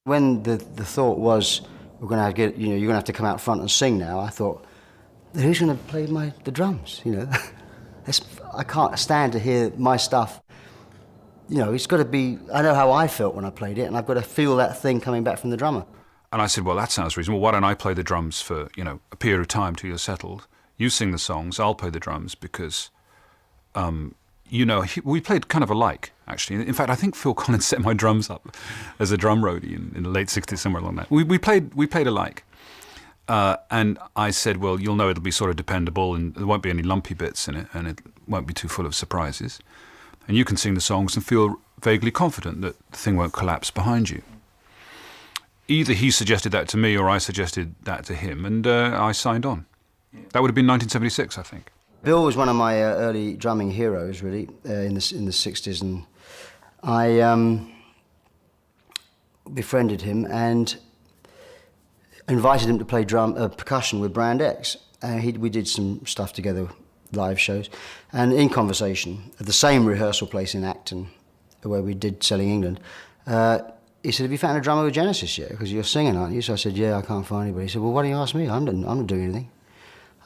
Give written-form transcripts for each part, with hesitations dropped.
When the thought was, we're going to get, you're going to have to come out front and sing now, I thought, who's going to play the drums, I can't stand to hear my stuff. It's got to be, I know how I felt when I played it, and I've got to feel that thing coming back from the drummer. And I said, well, that sounds reasonable. Why don't I play the drums for, a period of time till you're settled? You sing the songs, I'll play the drums, because, we played kind of alike, actually. In fact, I think Phil Collins set my drums up as a drum roadie in the late 60s, somewhere along that. We played alike. And I said, well, you'll know it'll be sort of dependable and there won't be any lumpy bits in it and it won't be too full of surprises. And you can sing the songs and feel vaguely confident that the thing won't collapse behind you. Either he suggested that to me or I suggested that to him, and I signed on. That would have been 1976, I think. Bill was one of my early drumming heroes, really, in the 60s, and I befriended him and invited him to play percussion with Brand X. We did some stuff together, live shows, and in conversation, at the same rehearsal place in Acton, where we did Selling England, he said, have you found a drummer with Genesis yet? Because you're singing, aren't you? So I said, yeah, I can't find anybody. He said, well, why don't you ask me? I'm not doing anything.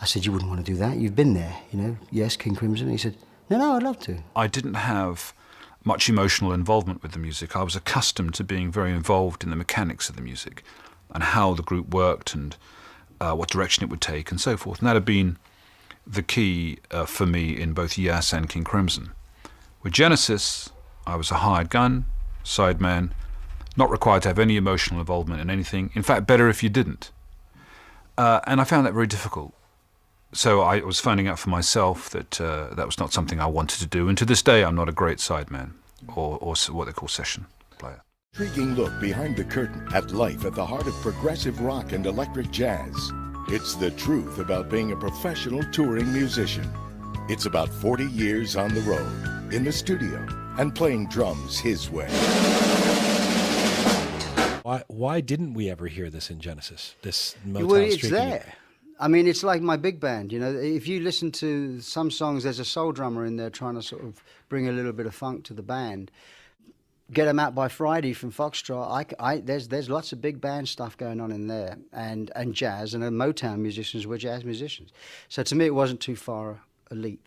I said, you wouldn't want to do that. You've been there, Yes, King Crimson. He said, no, I'd love to. I didn't have much emotional involvement with the music. I was accustomed to being very involved in the mechanics of the music and how the group worked and what direction it would take and so forth. And that had been the key for me in both Yes and King Crimson. With Genesis, I was a hired gun, sideman, not required to have any emotional involvement in anything. In fact, better if you didn't. And I found that very difficult. So I was finding out for myself that that was not something I wanted to do. And to this day, I'm not a great sideman or what they call session player. Intriguing look behind the curtain at life at the heart of progressive rock and electric jazz. It's the truth about being a professional touring musician. It's about 40 years on the road, in the studio, and playing drums his way. Why didn't we ever hear this in Genesis, this Motown Well, it's streaking? there. I mean, it's like my big band, If you listen to some songs, there's a soul drummer in there trying to sort of bring a little bit of funk to the band. Get 'Em Out by Friday from Foxtrot. There's lots of big band stuff going on in there, and jazz, and the Motown musicians were jazz musicians. So to me, it wasn't too far a leap.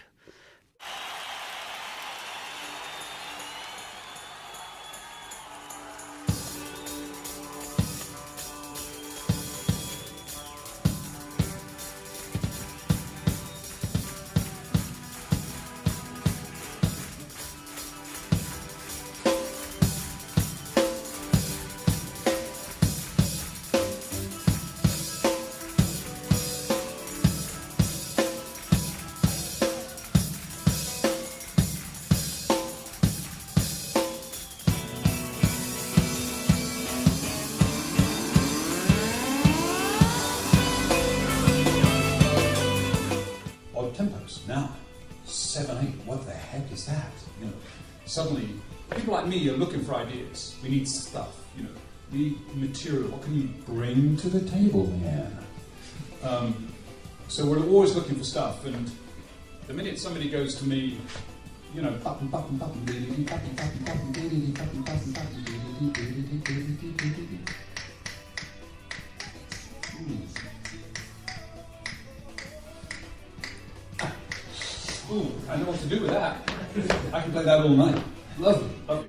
Tempos now 7/8. What the heck is that? Suddenly people like me are looking for ideas. We need stuff. We need material. What can you bring to the table, man? So we're always looking for stuff. And the minute somebody goes to me, button, button, button, button, button, button, button, button, button, ooh, I know what to do with that. I can play that all night. Lovely. Lovely.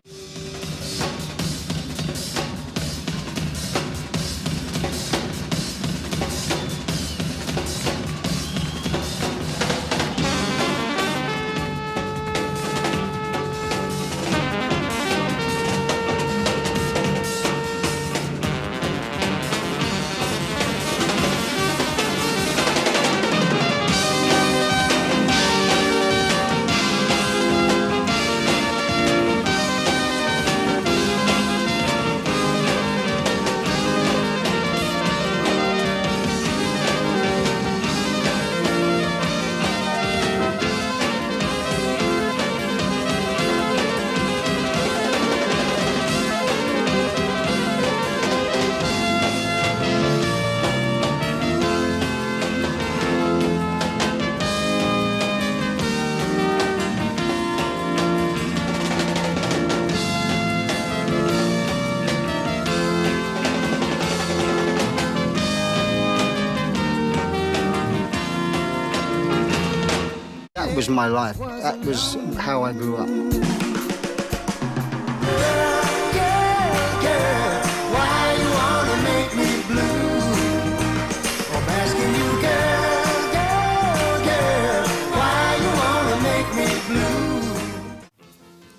was my life. That was how I grew up.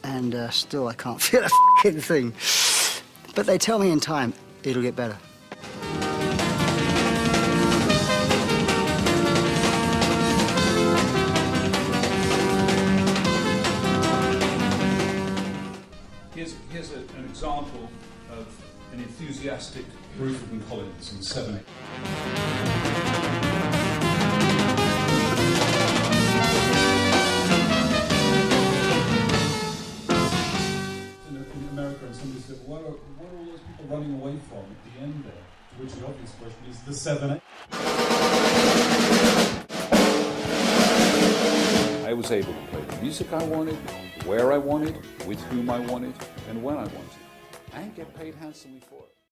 And still I can't feel a f***ing thing. But they tell me in time it'll get better. Here's an example of an enthusiastic Bruford and Collins in 7/8. In America, and somebody said, what are all those people running away from at the end there? To which the obvious question is the 7/8. I was able to play the music I wanted, where I wanted, with whom I wanted, and when I wanted, and get paid handsomely for it.